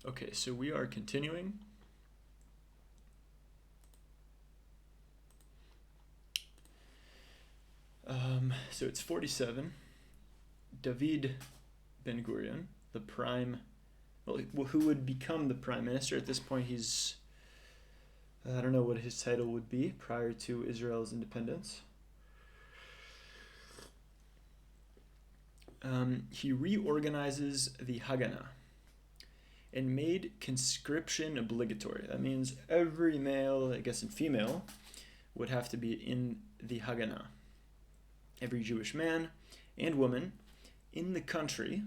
Okay, so we are continuing. So it's 47. David Ben-Gurion, the prime, well, who would become the prime minister at this point? He's, I don't know what his title would be prior to Israel's independence. He reorganizes the Haganah and made conscription obligatory. That means every male, I guess, and female would have to be in the Haganah. Every Jewish man and woman in the country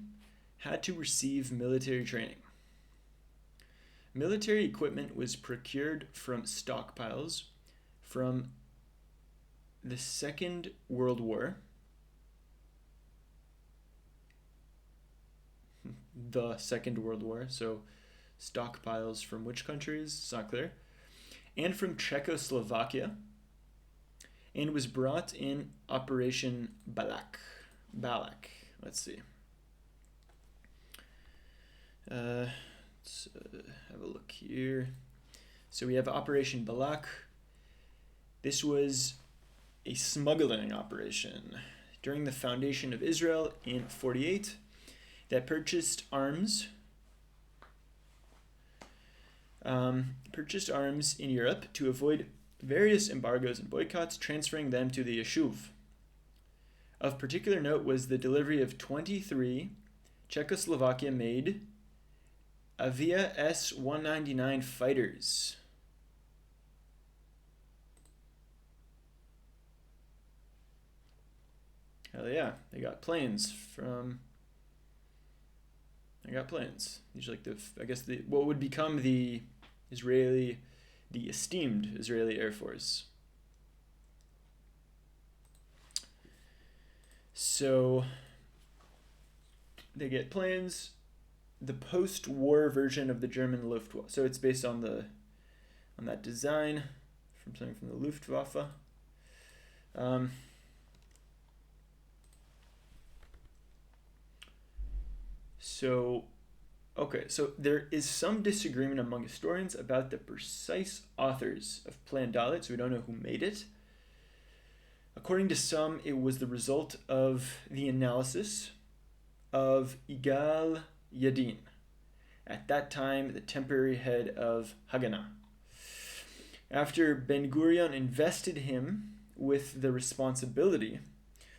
had to receive military training. Military equipment was procured from stockpiles from the Second World War. The Second World War, so stockpiles from which countries? It's not clear. And from Czechoslovakia, and was brought in Operation Balak. Let's see. Let's have a look here. So we have Operation Balak. This was a smuggling operation during the foundation of Israel in 48 that purchased arms in Europe to avoid various embargoes and boycotts, transferring them to the Yishuv. Of particular note was the delivery of 23 Czechoslovakia-made Avia S-199 fighters. Hell yeah, they got planes. These are like what would become the esteemed Israeli Air Force. So they get planes, the post-war version of the German Luftwaffe. So it's based on that design from something from the Luftwaffe. So there is some disagreement among historians about the precise authors of Plan Dalet, so we don't know who made it. According to some, it was the result of the analysis of Igal Yadin, at that time the temporary head of Haganah. After Ben-Gurion invested him with the responsibility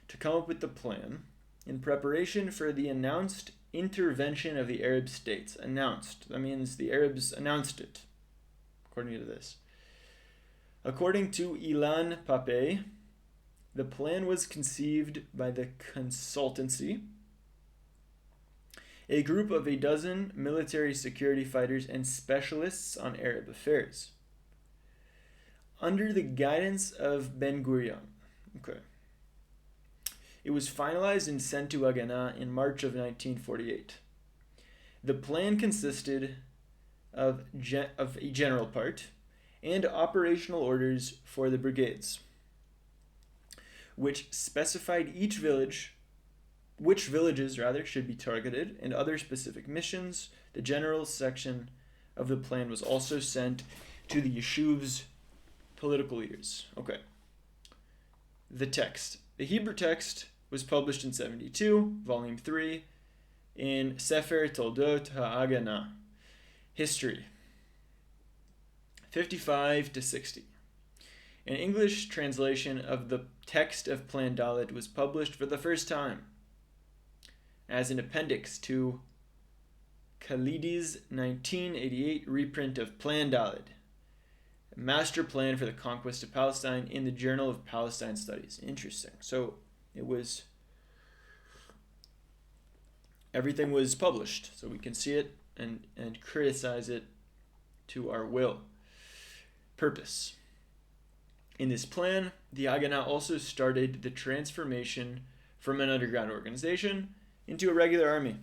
to come up with the plan in preparation for the announced intervention of the Arab states. Announced. That means the Arabs announced it, according to this. According to Ilan Pape, the plan was conceived by the consultancy, a group of a dozen military security fighters and specialists on Arab affairs, under the guidance of Ben-Gurion. Okay. It was finalized and sent to Haganah in March of 1948. The plan consisted of a general part and operational orders for the brigades, which specified which villages should be targeted, and other specific missions. The general section of the plan was also sent to the Yeshuv's political leaders. Okay. The text. The Hebrew text was published in 72, volume 3, in Sefer Toldot HaHaganah, History, 55 to 60. An English translation of the text of Plan Dalet was published for the first time as an appendix to Khalidi's 1988 reprint of Plan Dalet, a master plan for the conquest of Palestine, in the Journal of Palestine Studies. Interesting. So everything was published, so we can see it and criticize it to our will. Purpose. In this plan, the Haganah also started the transformation from an underground organization into a regular army.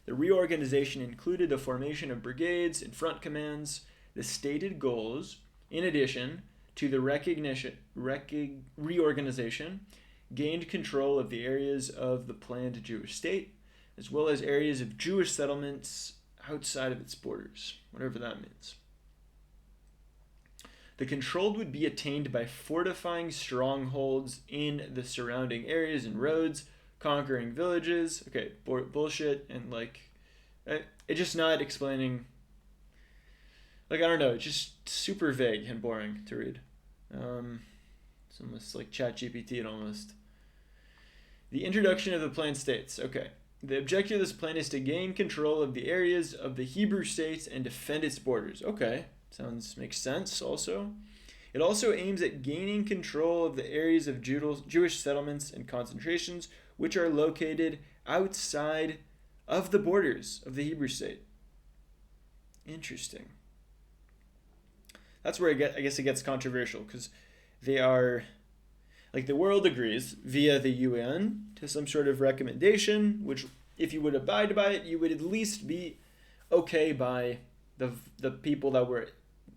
The reorganization included the formation of brigades and front commands. The stated goals, in addition to the reorganization, gained control of the areas of the planned Jewish state, as well as areas of Jewish settlements, outside of its borders, whatever that means. The control would be attained by fortifying strongholds in the surrounding areas and roads, conquering villages. Okay, bullshit, and like, it's just not explaining. Like, I don't know, it's just super vague and boring to read. It's almost like ChatGPT, almost. The introduction of the plan states, okay, the objective of this plan is to gain control of the areas of the Hebrew states and defend its borders. Okay, makes sense also. It also aims at gaining control of the areas of Jewish settlements and concentrations which are located outside of the borders of the Hebrew state. Interesting. That's where I guess it gets controversial, because they are, like, the world agrees via the UN to some sort of recommendation, which if you would abide by it, you would at least be okay by the people that were,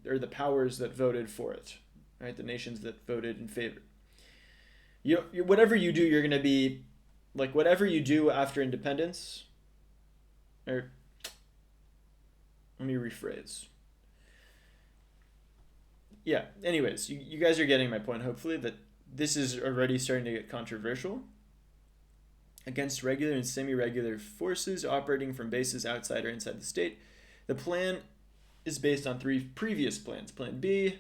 or the powers that voted for it, right? The nations that voted in favor. Whatever you do, you're going to be, like, whatever you do after independence, or let me rephrase. Yeah, anyways, you guys are getting my point, hopefully, that this is already starting to get controversial. Against regular and semi-regular forces operating from bases outside or inside the state. The plan is based on 3 previous plans. Plan B,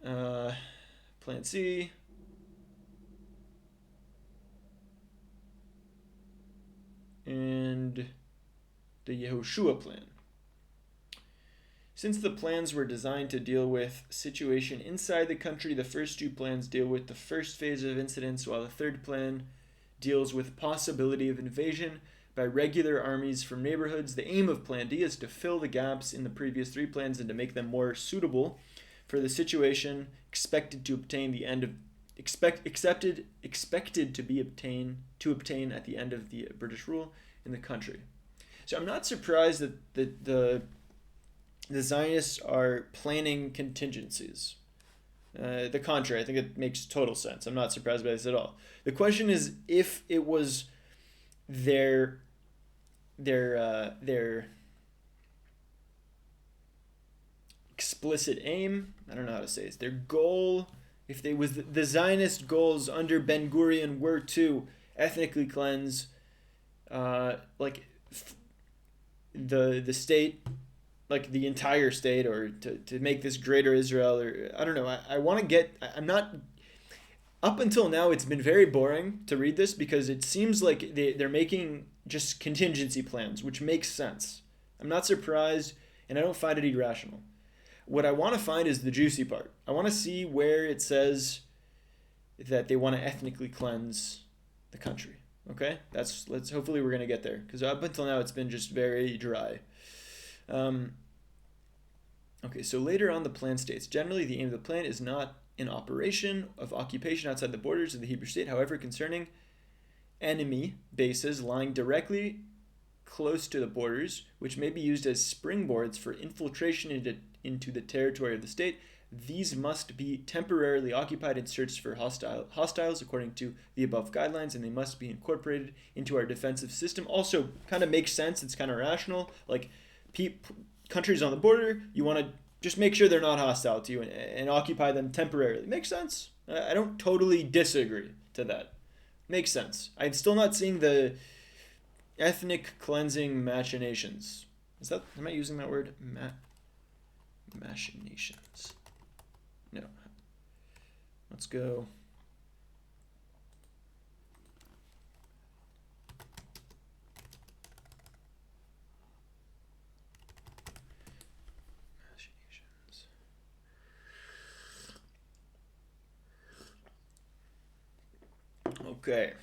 Plan C, and the Yehoshua plan. Since the plans were designed to deal with situation inside the country, the first 2 plans deal with the first phase of incidents, while the third plan deals with possibility of invasion by regular armies from neighborhoods. The aim of Plan D is to fill the gaps in the previous 3 plans and to make them more suitable for the situation expected to obtain the end of expected to be obtain at the end of the British rule in the country. So I'm not surprised that the Zionists are planning contingencies. The contrary, I think it makes total sense. I'm not surprised by this at all. The question is if it was their explicit aim. I don't know how to say it. Their goal, if they was the Zionist goals under Ben Gurion were to ethnically cleanse, like the state. Like the entire state, or to make this greater Israel, or I don't know. I want to get, I'm not, up until now it's been very boring to read this because it seems like they're making just contingency plans, which makes sense. I'm not surprised, and I don't find it irrational. What I want to find is the juicy part. I want to see where it says that they want to ethnically cleanse the country. Okay? Let's hopefully we're going to get there, because up until now it's been just very dry. Okay, so later on the plan states, generally the aim of the plan is not an operation of occupation outside the borders of the Hebrew state. However, concerning enemy bases lying directly close to the borders, which may be used as springboards for infiltration into the territory of the state, these must be temporarily occupied and searched for hostiles according to the above guidelines, and they must be incorporated into our defensive system. Also, kind of makes sense. It's kind of rational. Like, countries on the border, you want to just make sure they're not hostile to you and occupy them temporarily. Makes sense. I don't totally disagree to that. Makes sense. I'm still not seeing the ethnic cleansing machinations. Am I using that word? Machinations. No. Let's go. Okay. I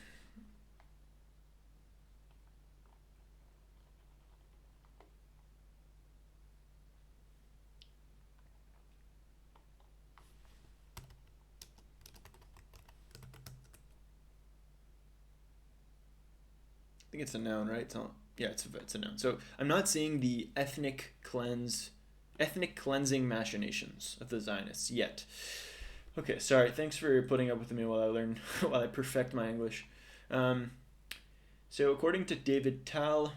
think it's a noun, right? It's a noun. So I'm not seeing the ethnic cleansing machinations of the Zionists yet. Okay, sorry. Thanks for putting up with me while I perfect my English. So according to David Tal,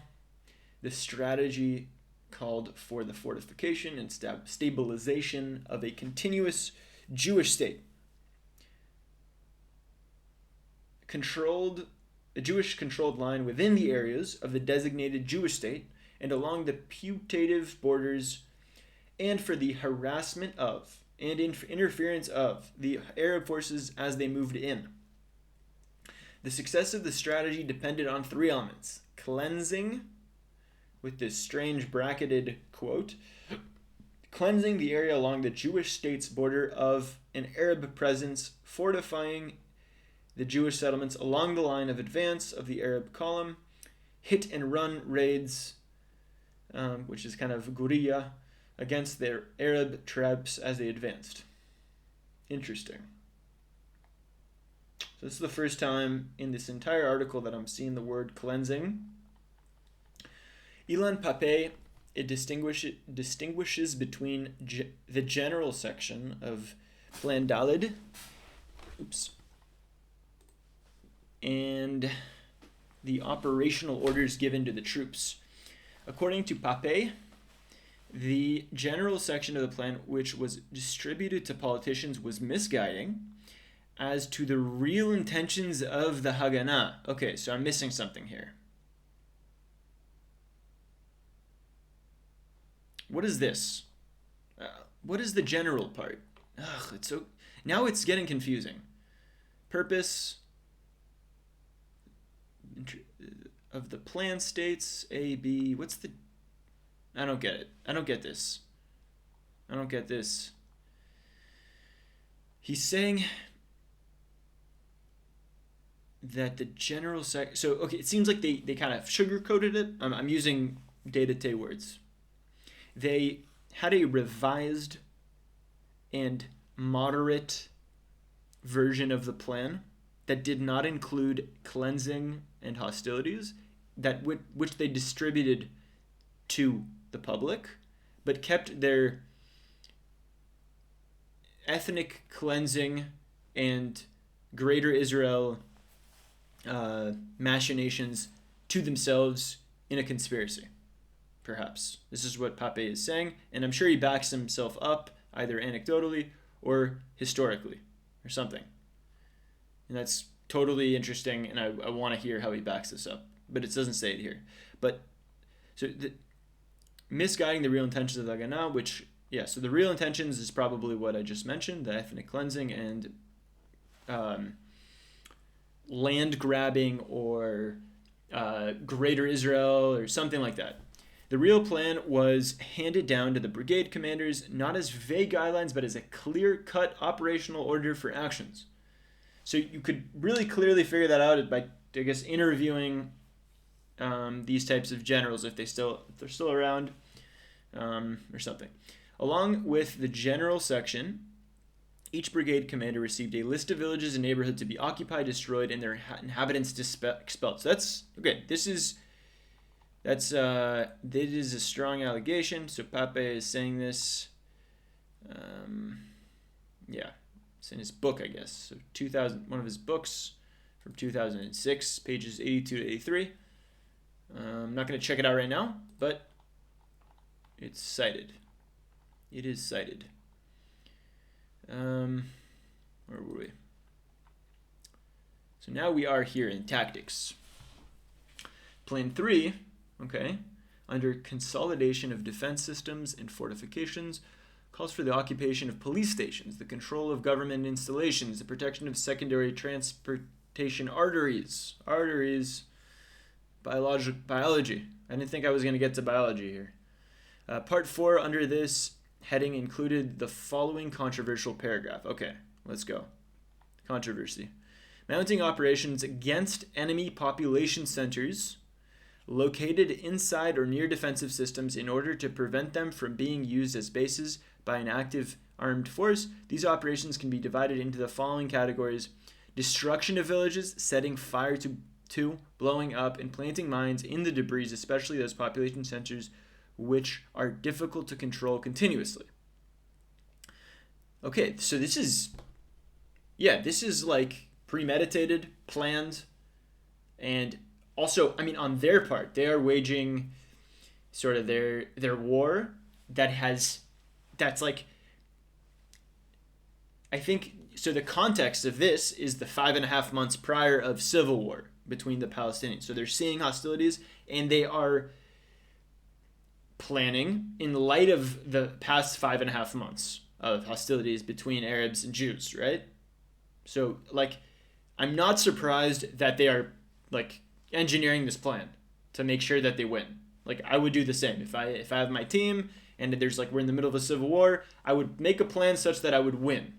the strategy called for the fortification and stabilization of a continuous Jewish state. A Jewish controlled line within the areas of the designated Jewish state and along the putative borders, and for the harassment of and interference of the Arab forces as they moved in. The success of the strategy depended on three elements: cleansing, with this strange bracketed quote, cleansing the area along the Jewish state's border of an Arab presence, fortifying the Jewish settlements along the line of advance of the Arab column, hit and run raids, which is kind of guerrilla, against their Arab troops as they advanced. Interesting. So this is the first time in this entire article that I'm seeing the word cleansing. Ilan Pape, it distinguishes between the general section of Plan Dalet, and the operational orders given to the troops. According to Pape, the general section of the plan, which was distributed to politicians, was misguiding as to the real intentions of the Haganah. Okay, so I'm missing something here. What is this? What is the general part? Now it's getting confusing. Purpose of the plan states A, B. What's the... I don't get it. I don't get this. He's saying that the general so, okay, it seems like they kind of sugar-coated it. I'm using day-to-day words. They had a revised and moderate version of the plan that did not include cleansing and hostilities, which they distributed to the public, but kept their ethnic cleansing and Greater Israel machinations to themselves in a conspiracy. Perhaps. This is what Pape is saying, and I'm sure he backs himself up either anecdotally or historically or something. And that's totally interesting, and I want to hear how he backs this up. But it doesn't say it here. But, so, misguiding the real intentions of the Haganah, which, yeah, so the real intentions is probably what I just mentioned, the ethnic cleansing and land grabbing or Greater Israel or something like that. The real plan was handed down to the brigade commanders, not as vague guidelines, but as a clear-cut operational order for actions. So you could really clearly figure that out by, I guess, interviewing these types of generals if they're still around, or something. Along with the general section, each brigade commander received a list of villages and neighborhoods to be occupied, destroyed, and their inhabitants expelled. So that's okay. This is a strong allegation. So Pape is saying this. Yeah, it's in his book, I guess. So one of his books from 2006, pages 82 to 83. I'm not going to check it out right now, but it's cited. It is cited. Where were we? So now we are here in tactics. Plan 3, okay, under consolidation of defense systems and fortifications, calls for the occupation of police stations, the control of government installations, the protection of secondary transportation arteries, biology. I didn't think I was going to get to biology here. Part 4 under this heading included the following controversial paragraph. Okay, let's go. Controversy. Mounting operations against enemy population centers located inside or near defensive systems in order to prevent them from being used as bases by an active armed force. These operations can be divided into the following categories: destruction of villages, setting fire to, blowing up, and planting mines in the debris, especially those population centers which are difficult to control continuously. Okay, so this is like premeditated, planned, and also, I mean, on their part, they are waging sort of their war that's like, I think, so the context of this is the 5.5 months prior of civil war between the Palestinians. So they're seeing hostilities, and they are planning in light of the past 5.5 months of hostilities between Arabs and Jews, right? So, like, I'm not surprised that they are, like, engineering this plan to make sure that they win. Like, I would do the same. If I have my team and there's, like, we're in the middle of a civil war, I would make a plan such that I would win.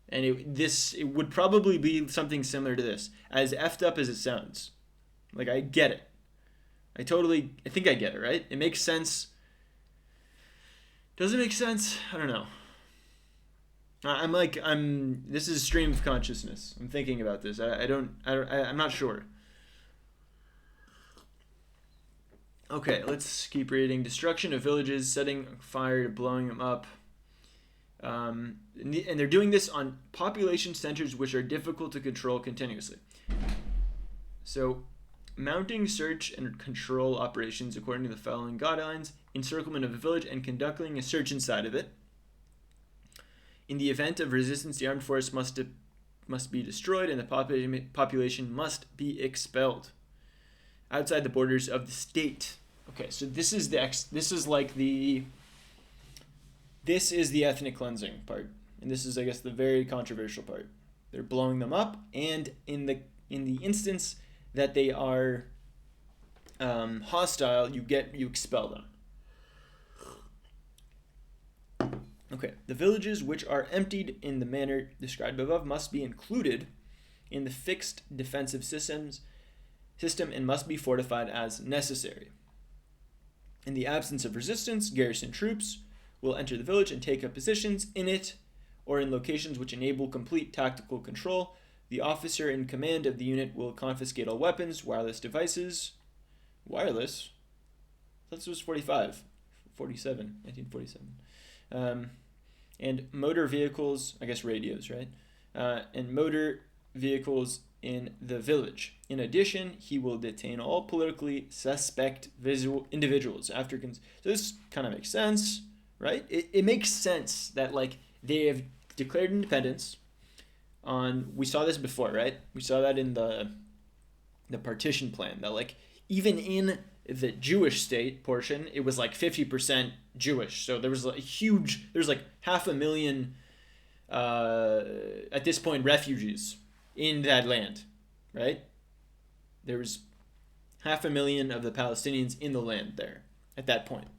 And it would probably be something similar to this, as effed up as it sounds. Like, I get it. I think I get it, right? It makes sense. Does it make sense? I don't know. This is stream of consciousness. I'm thinking about this. I'm not sure. Okay, let's keep reading. Destruction of villages, setting fire to blowing them up. And they're doing this on population centers which are difficult to control continuously. So, mounting search and control operations according to the following guidelines: encirclement of a village and conducting a search inside of it. In the event of resistance, the armed force must be destroyed and the population must be expelled outside the borders of the state. Okay, so this is the ethnic cleansing part, and this is, I guess, the very controversial part. They're blowing them up, and in the instance that they are hostile, you expel them. Okay, the villages which are emptied in the manner described above must be included in the fixed defensive system and must be fortified as necessary. In the absence of resistance, garrison troops will enter the village and take up positions in it or in locations which enable complete tactical control. The officer in command of the unit will confiscate all weapons, wireless devices. Wireless? This was 1947. And motor vehicles, I guess radios, right? And motor vehicles in the village. In addition, he will detain all politically suspect individuals after. So this kind of makes sense, right? It makes sense that, like, they have declared independence. We saw this before, right? We saw that in the partition plan, that, like, even in the Jewish state portion, it was like 50% Jewish. So there was like there's like 500,000 at this point refugees in that land, right? There was 500,000 of the Palestinians in the land there at that point.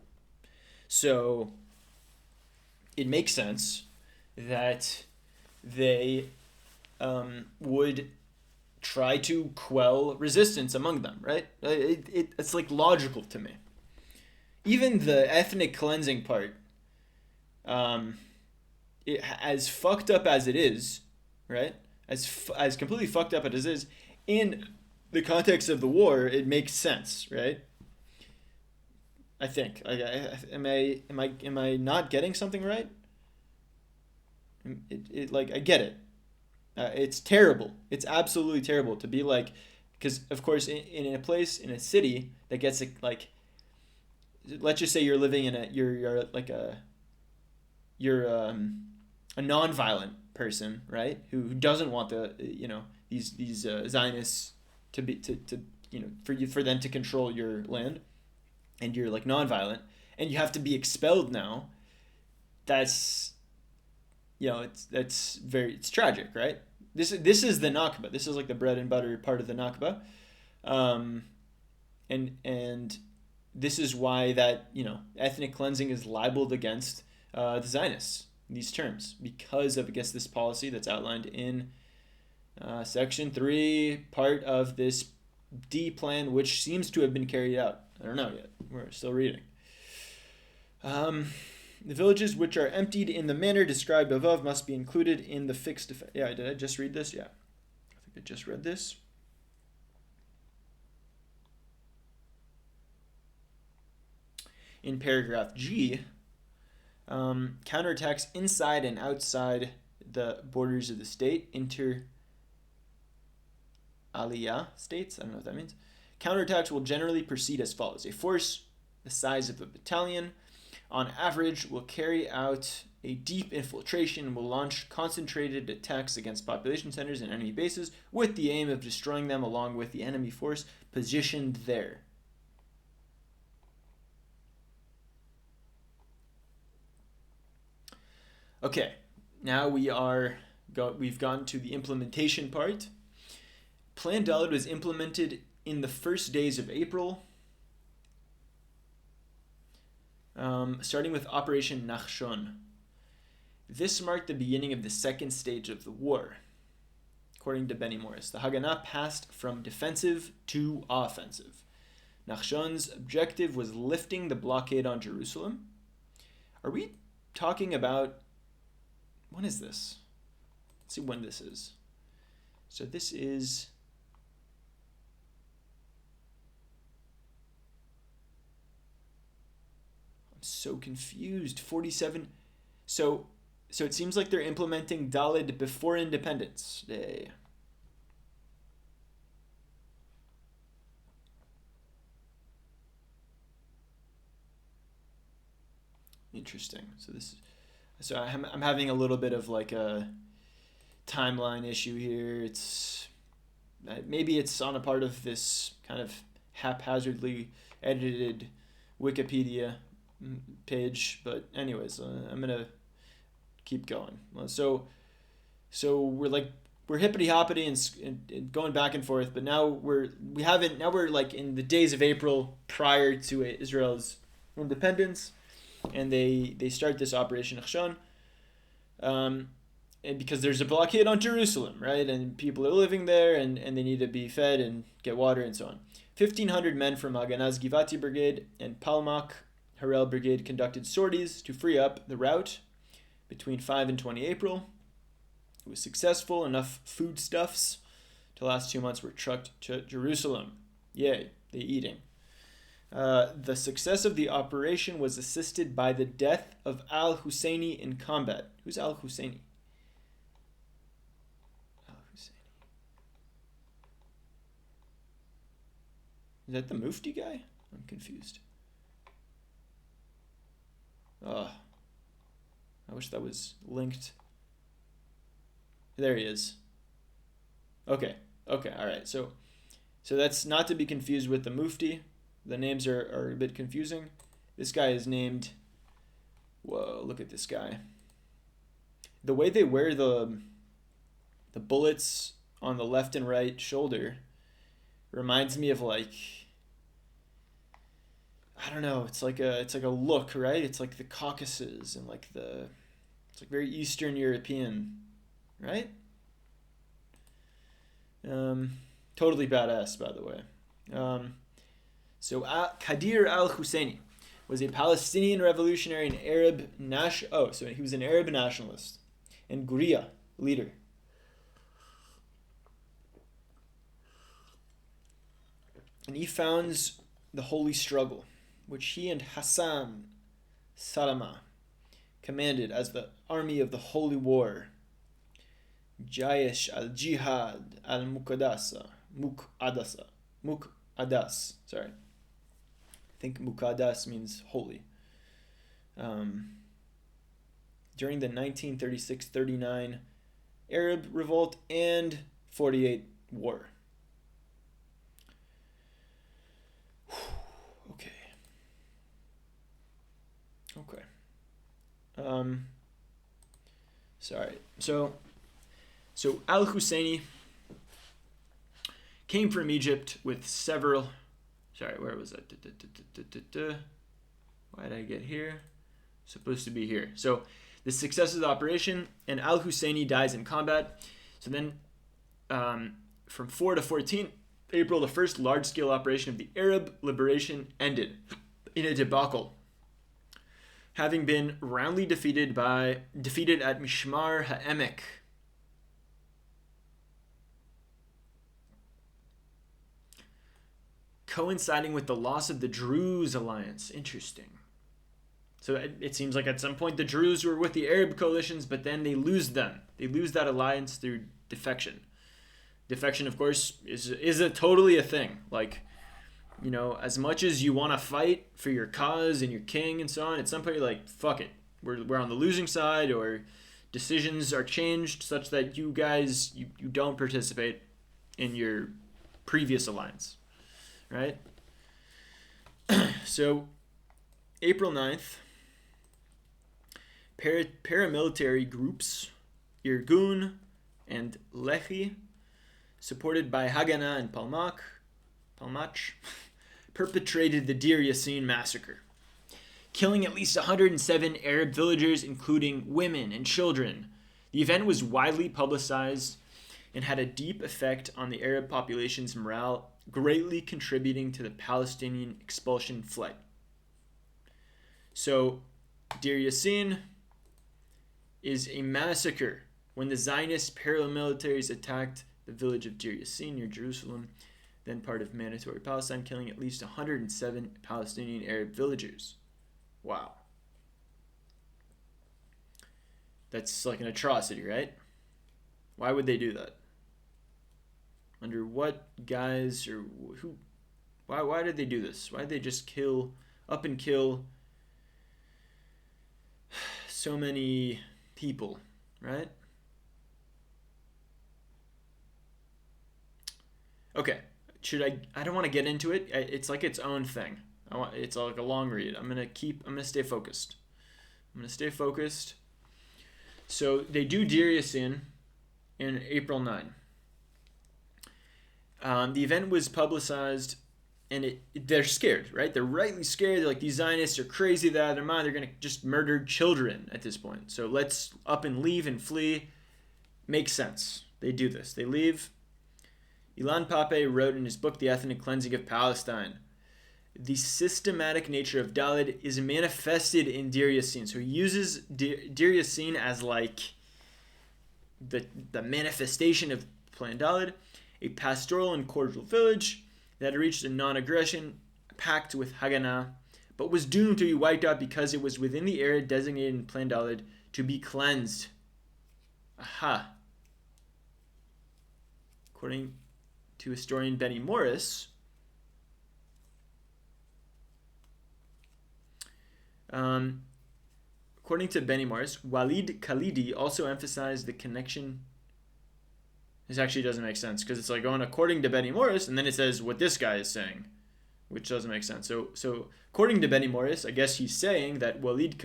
So it makes sense that they would try to quell resistance among them, right? It's like logical to me. Even the ethnic cleansing part, as fucked up as it is, right? As completely fucked up as it is, in the context of the war, it makes sense, right? I think. Am I not getting something right? I get it. It's terrible. It's absolutely terrible to be like, because of course in a place, in a city that gets like, let's just say you're living in you're a non-violent person, right? Who doesn't want these Zionists for them to control your land, and you're like non-violent, and you have to be expelled now. That's it's tragic, right? This is the Nakba. This is like the bread and butter part of the Nakba, and this is why that ethnic cleansing is libeled against the Zionists in these terms, because of, I guess, this policy that's outlined in section 3, part of this D plan, which seems to have been carried out. I don't know yet. We're still reading. The villages which are emptied in the manner described above must be included in the fixed... Yeah, did I just read this? Yeah. I think I just read this. In paragraph G, counterattacks inside and outside the borders of the state, inter alia states, I don't know what that means. Counterattacks will generally proceed as follows. A force the size of a battalion, on average will carry out a deep infiltration and will launch concentrated attacks against population centers and enemy bases with the aim of destroying them along with the enemy force positioned there. Okay, now we've gone to the implementation part. Plan Dalet was implemented in the first days of April, starting with Operation Nachshon. This marked the beginning of the second stage of the war. According to Benny Morris, the Haganah passed from defensive to offensive. Nachshon's objective was lifting the blockade on Jerusalem. Are we talking about, when is this? Let's see when this is. So this is, I'm so confused. 47. So it seems like they're implementing Dalet before Independence Day. Interesting. So I'm having a little bit of like a timeline issue here. Maybe it's on a part of this kind of haphazardly edited Wikipedia page, but anyways, I'm gonna keep going. So we're hippity hoppity and going back and forth, but now we're like in the days of April prior to Israel's independence, and they start this Operation Nachshon, and because there's a blockade on Jerusalem, right, and people are living there, and they need to be fed and get water and so on. 1,500 men from Haganah's Givati Brigade and Palmach Harel Brigade conducted sorties to free up the route between 5 and 20 April. It was successful. Enough foodstuffs to last 2 months were trucked to Jerusalem. Yay, they eating. The success of the operation was assisted by the death of al-Husseini in combat. Who's al-Husseini? Al-Husseini. Is that the Mufti guy? I'm confused. Oh, I wish that was linked. There he is. Okay, all right. So that's not to be confused with the Mufti. The names are a bit confusing. This guy is named, whoa, look at this guy. The way they wear the bullets on the left and right shoulder reminds me of like, I don't know, it's like a look, right? It's like the Caucasus and like it's like very Eastern European, right? Totally badass, by the way. So Qadir al-Husseini was a Palestinian revolutionary and so he was an Arab nationalist and Guria leader. And he founds the Holy Struggle, which he and Hassan Salama commanded as the army of the Holy War. Jayesh al-Jihad al-Muqaddas, sorry. I think Muqaddas means holy. During the 1936-39 Arab Revolt and 48 War. Okay. Sorry. So al-Husseini came from Egypt with several. Sorry, where was that? Why did I get here? Supposed to be here. So the success of the operation, and al-Husseini dies in combat. So then, from 4 to 14 April, the first large-scale operation of the Arab liberation ended in a debacle, having been roundly defeated at Mishmar HaEmek. Coinciding with the loss of the Druze alliance. Interesting. So it seems like at some point the Druze were with the Arab coalitions, but then they lose them. They lose that alliance through defection. Defection, of course, is totally a thing. Like, You know, as much as you want to fight for your cause and your king and so on, at some point you're like, fuck it. We're on the losing side, or decisions are changed such that you guys, you don't participate in your previous alliance, right? So, April 9th, paramilitary groups, Irgun and Lehi, supported by Haganah and Palmach, perpetrated the Deir Yassin massacre, killing at least 107 Arab villagers, including women and children. The event was widely publicized and had a deep effect on the Arab population's morale, greatly contributing to the Palestinian expulsion flight. So, Deir Yassin is a massacre when the Zionist paramilitaries attacked the village of Deir Yassin near Jerusalem, then part of Mandatory Palestine, killing at least 107 Palestinian Arab villagers. Wow. That's like an atrocity, right? Why would they do that? Under what guise, or who? Why did they do this? Why did they just kill so many people, right? Okay, I don't want to get into it. It's like its own thing. It's like a long read. I'm gonna stay focused. So they do Deir Yassin in April 9. The event was publicized, and they're scared, right? They're rightly scared. They're like, these Zionists are crazy, they're out of their mind. They're going to just murder children at this point. So let's up and leave and flee. Makes sense. They do this. They leave. Ilan Pape wrote in his book, The Ethnic Cleansing of Palestine, the systematic nature of Dalet is manifested in Deir Yassin. So he uses Deir Yassin as like the manifestation of Plan Dalet, a pastoral and cordial village that had reached a non-aggression pact with Haganah, but was doomed to be wiped out because it was within the area designated in Plan Dalet to be cleansed. Aha. According to historian Benny Morris, Walid Khalidi also emphasized the connection. This actually doesn't make sense because it's like going according to Benny Morris, and then it says what this guy is saying, which doesn't make sense. So according to Benny Morris, I guess he's saying that Walid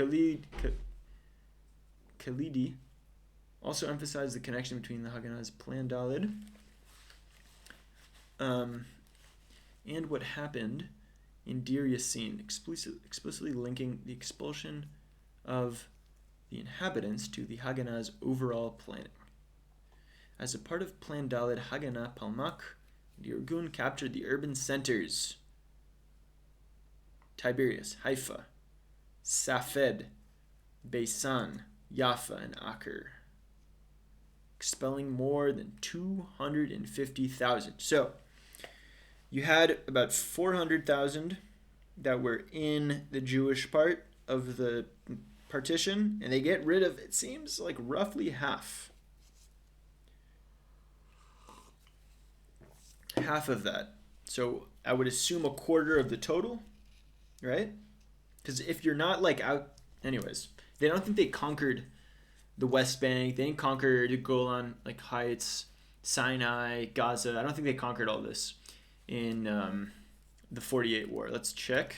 Khalidi also emphasized the connection between the Haganah's Plan Dalet and what happened in Deir Yassin, explicitly linking the expulsion of the inhabitants to the Haganah's overall planning. As a part of Plan Dalet, Haganah, Palmach, and Irgun captured the urban centers: Tiberias, Haifa, Safed, Beisan, Jaffa, and Acre, expelling more than 250,000. So, you had about 400,000 that were in the Jewish part of the partition, and they get rid of, it seems like, roughly half of that. So I would assume a quarter of the total, right? Because if you're not like out, anyways, they don't think they conquered the West Bank. They didn't conquer the Golan like Heights, Sinai, Gaza. I don't think they conquered all this in the 48 war. Let's check.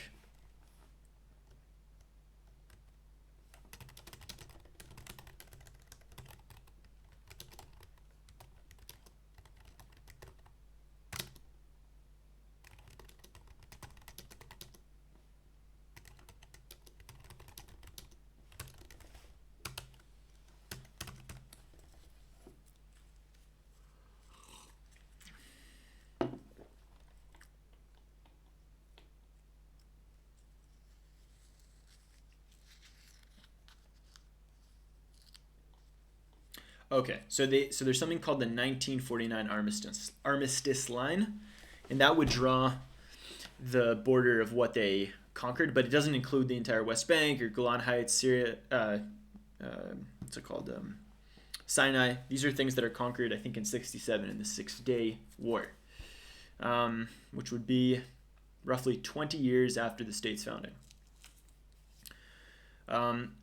Okay, so there's something called the 1949 armistice line, and that would draw the border of what they conquered, but it doesn't include the entire West Bank or Golan Heights, Syria. What's it called? Sinai. These are things that are conquered, I think, in '67 in the 6 Day War, which would be roughly 20 years after the state's founding.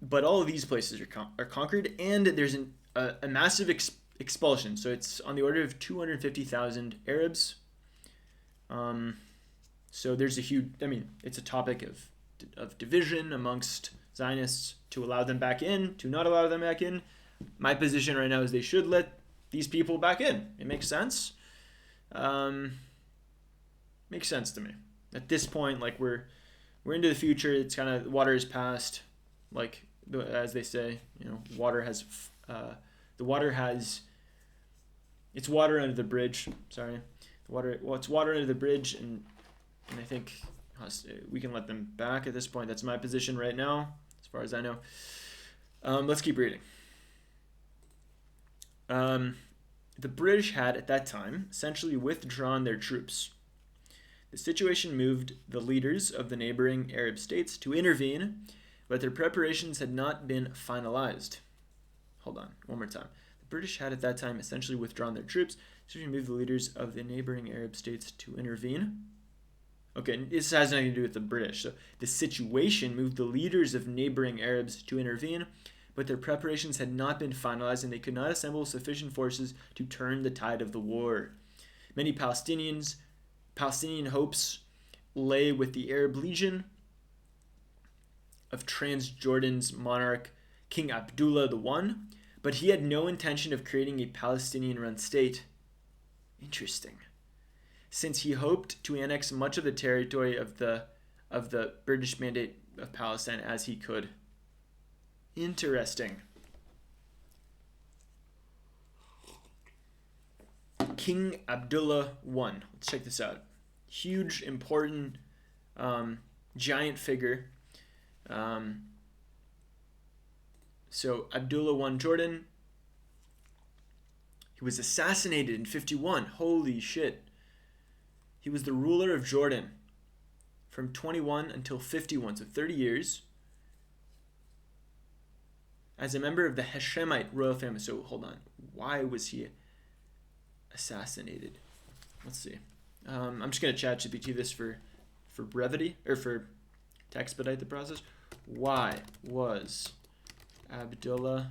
But all of these places are conquered, and there's a massive expulsion. So it's on the order of 250,000 Arabs. So there's a huge, it's a topic of division amongst Zionists to allow them back in, to not allow them back in. My position right now is they should let these people back in. It makes sense. Makes sense to me. At this point, like we're into the future. It's kind of water is past. Like as they say, water has it's water under the bridge. Sorry, it's water under the bridge, and I think we can let them back at this point. That's my position right now, as far as I know. Let's keep reading. The British had at that time essentially withdrawn their troops. The situation moved the leaders of the neighboring Arab states to intervene, but their preparations had not been finalized. Hold on, one more time. The British had at that time essentially withdrawn their troops, so to move the leaders of the neighboring Arab states to intervene. Okay, this has nothing to do with the British. So the situation moved the leaders of neighboring Arabs to intervene, but their preparations had not been finalized, and they could not assemble sufficient forces to turn the tide of the war. Many Palestinian hopes lay with the Arab Legion of Transjordan's monarch, King Abdullah I, but he had no intention of creating a Palestinian-run state. Interesting. Since he hoped to annex much of the territory of the British Mandate of Palestine as he could. Interesting. King Abdullah I. Let's check this out. Huge, important, giant figure. So Abdullah I Jordan, he was assassinated in 51. Holy shit. He was the ruler of Jordan from 21 until 51, so 30 years, as a member of the Hashemite royal family. So hold on, why was he assassinated? Let's see. I'm just going to chat GPT this for brevity, or to expedite the process. Why was Abdullah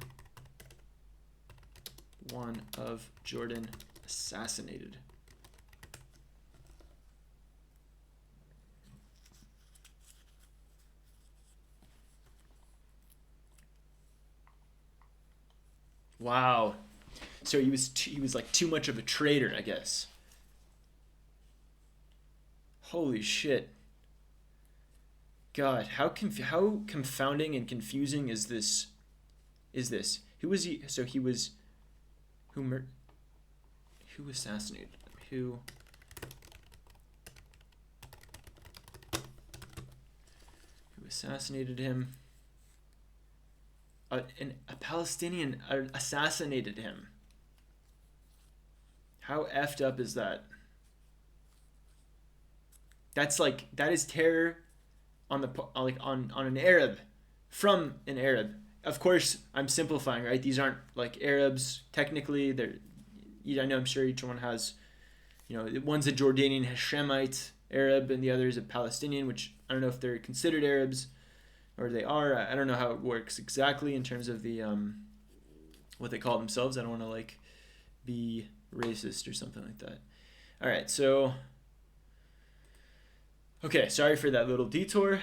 I of Jordan assassinated? Wow. So he was like too much of a traitor, I guess. Holy shit. God, how confounding and confusing is this? Who was he? So he was who assassinated him? Who assassinated him? A Palestinian assassinated him. How effed up is that? That is terror on an Arab, from an Arab. Of course, I'm simplifying, right? These aren't like Arabs technically. I know, I'm sure each one has, one's a Jordanian Hashemite Arab and the other is a Palestinian, which I don't know if they're considered Arabs or they are. I don't know how it works exactly in terms of the what they call themselves. I don't want to be racist or something like that. All right, so okay, sorry for that little detour.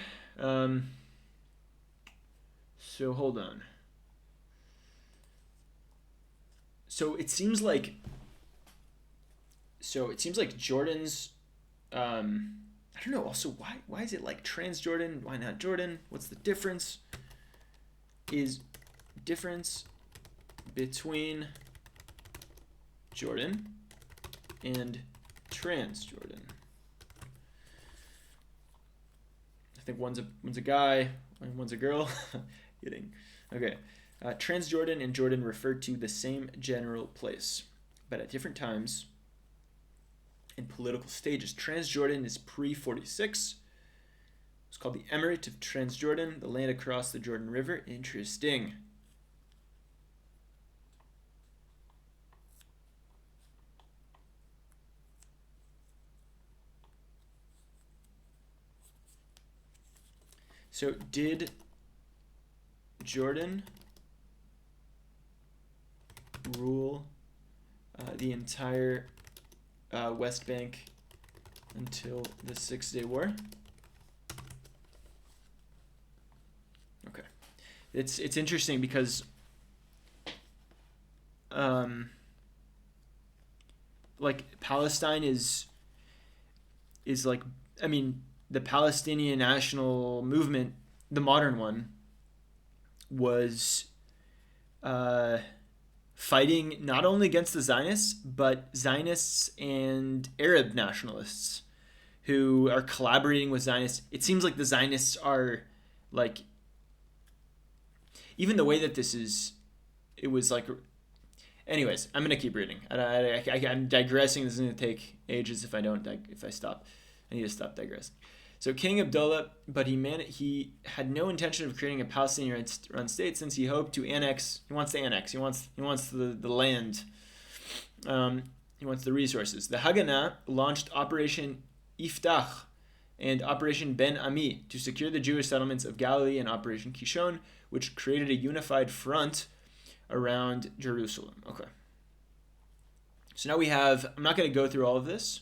So hold on. So it seems like Jordan's I don't know, also why is it like Transjordan? Why not Jordan? What's the difference? Is difference between Jordan and Transjordan? I think one's a guy and one's a girl. Kidding. Okay. Transjordan and Jordan refer to the same general place, but at different times in political stages. Transjordan is pre-46. It's called the Emirate of Transjordan, the land across the Jordan River. Interesting. So did Jordan rule the entire West Bank until the 6-Day War? Okay. It's interesting because like Palestine is like, I mean, the Palestinian national movement, the modern one, was fighting not only against the Zionists, but Zionists and Arab nationalists who are collaborating with Zionists. It seems like the Zionists are like, even the way that this is, it was like, anyways, I'm going to keep reading. I'm digressing. This is going to take ages if I stop. I need to stop digressing. So King Abdullah, but he had no intention of creating a Palestinian-run state, since he hoped to annex. He wants to annex. He wants the land. He wants the resources. The Haganah launched Operation Iftach and Operation Ben Ami to secure the Jewish settlements of Galilee, and Operation Kishon, which created a unified front around Jerusalem. Okay. So now we have, I'm not going to go through all of this,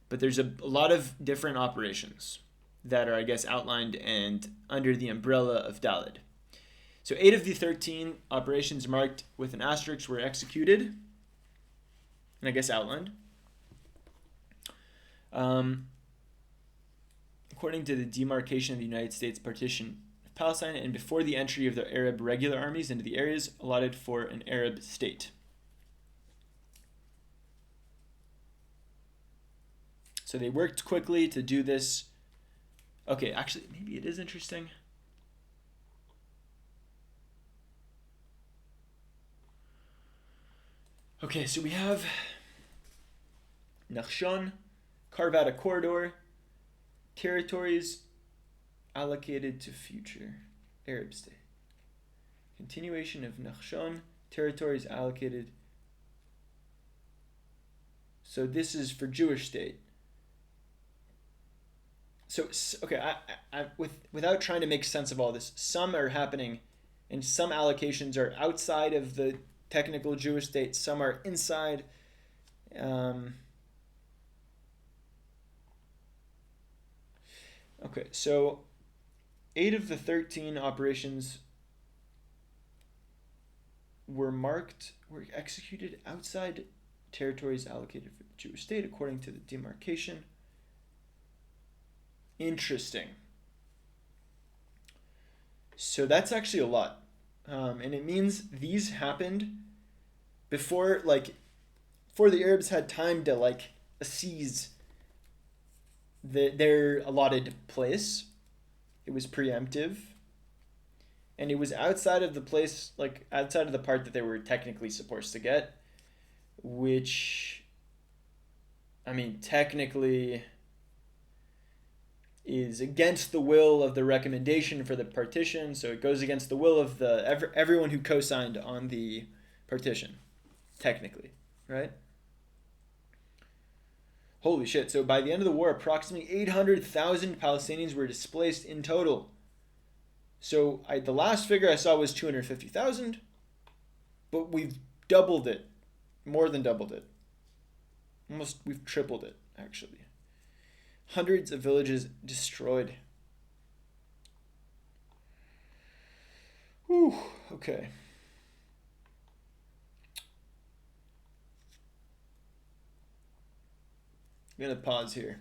but there's a lot of different operations that are, I guess, outlined and under the umbrella of Dalet. So 8 of the 13 operations marked with an asterisk were executed, and I guess outlined. According to the demarcation of the United States partition of Palestine, and before the entry of the Arab regular armies into the areas allotted for an Arab state. So they worked quickly to do this. Okay, actually, maybe it is interesting. Okay, so we have Nachshon, carve out a corridor, territories allocated to future Arab state. Continuation of Nachshon, territories allocated. So this is for Jewish state. So, okay, without trying to make sense of all this, some are happening and some allocations are outside of the technical Jewish state, some are inside. Okay, so 8 of the 13 operations were executed outside territories allocated for the Jewish state according to the demarcation. Interesting. So that's actually a lot. And it means these happened before the Arabs had time to seize their allotted place. It was preemptive. And it was outside of the place, outside of the part that they were technically supposed to get, which, I mean, technically is against the will of the recommendation for the partition, so it goes against the will of everyone who co-signed on the partition, technically, right? Holy shit, so by the end of the war, approximately 800,000 Palestinians were displaced in total. So the last figure I saw was 250,000, but we've doubled it, more than doubled it. We've tripled it, actually. Hundreds of villages destroyed. Whew, okay. I'm going to pause here.